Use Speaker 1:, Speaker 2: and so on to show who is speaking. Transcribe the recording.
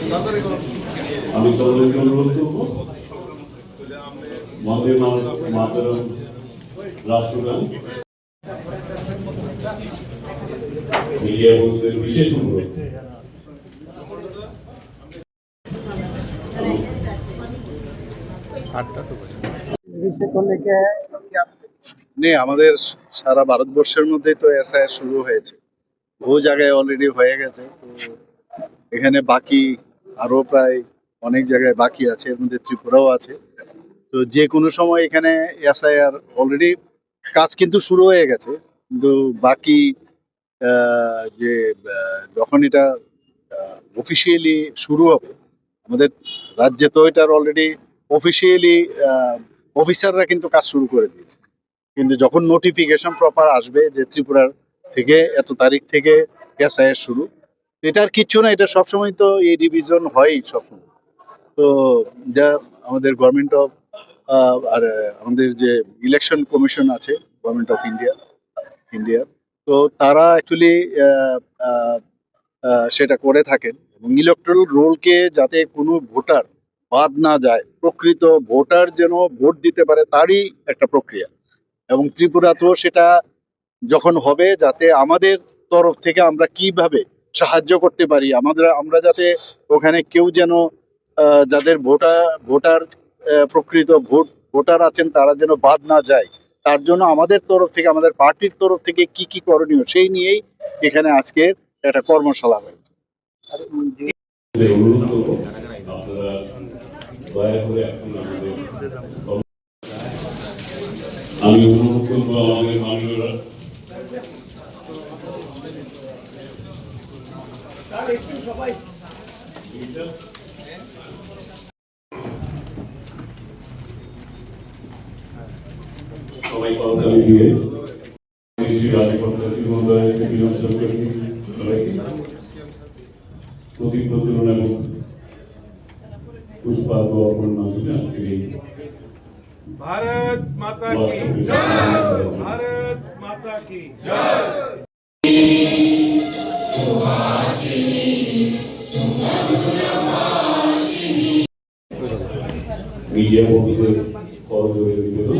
Speaker 1: আমি তাদেরকে অনুরোধ করব বন্দে মাতরম রাষ্ট্রগান মিডিয়া বন্ধুদের বিশেষ অনুরোধ।
Speaker 2: আমাদের সারা ভারতবর্ষের মধ্যে তো এসআইআর শুরু হয়েছে, বহু জায়গায় অলরেডি হয়ে গেছে। তো এখানে বাকি আরো প্রায় অনেক জায়গায় বাকি আছে, এর মধ্যে ত্রিপুরাও আছে। তো যে কোনো সময় এখানে এসআইআর অলরেডি কাজ কিন্তু শুরু হয়ে গেছে, কিন্তু বাকি যে যখন এটা অফিসিয়ালি শুরু হবে আমাদের রাজ্যে, তো এটার অলরেডি অফিসিয়ালি অফিসাররা কিন্তু কাজ শুরু করে দিয়েছে। কিন্তু যখন নোটিফিকেশন প্রপার আসবে যে ত্রিপুরার থেকে এত তারিখ থেকে এসআইআর শুরু, এটার কিচ্ছু না, এটা সবসময় তো এই রিভিশন হয়ই সবসময়। তো যা আমাদের গভর্নমেন্ট অফ আর আমাদের যে ইলেকশন কমিশন আছে গভর্নমেন্ট অফ ইন্ডিয়া, তো তারা অ্যাকচুয়ালি সেটা করে থাকেন, এবং ইলেকট্রাল রোলকে যাতে কোনো ভোটার বাদ না যায়, প্রকৃত ভোটার যেন ভোট দিতে পারে, তারই একটা প্রক্রিয়া। এবং ত্রিপুরাতেও সেটা যখন হবে, যাতে আমাদের তরফ থেকে আমরা কিভাবে সাহায্য করতে পারি, আমরা যাতে ওখানে কেউ যেন যাদের ভোটার প্রকৃত ভোটার আছেন তারা যেন বাদ না যায়, তার জন্য আমাদের তরফ থেকে, আমাদের পার্টির তরফ থেকে কি কি করণীয় সেই নিয়েই এখানে আজকে একটা কর্মশালা হয়েছে।
Speaker 1: আমি অনুরোধ করবো আমাদের মাননীয়রা সবাই কথা দিয়ে প্রদীপ প্রজ্বলন এবং পুষ্পার্ঘ অর্পণ মাধ্যমে আজকের এই
Speaker 3: भारत माता की जय, भारत माता की जय।
Speaker 1: মিডিয়া বন্ধুদের করজোড়ে নিবেদন।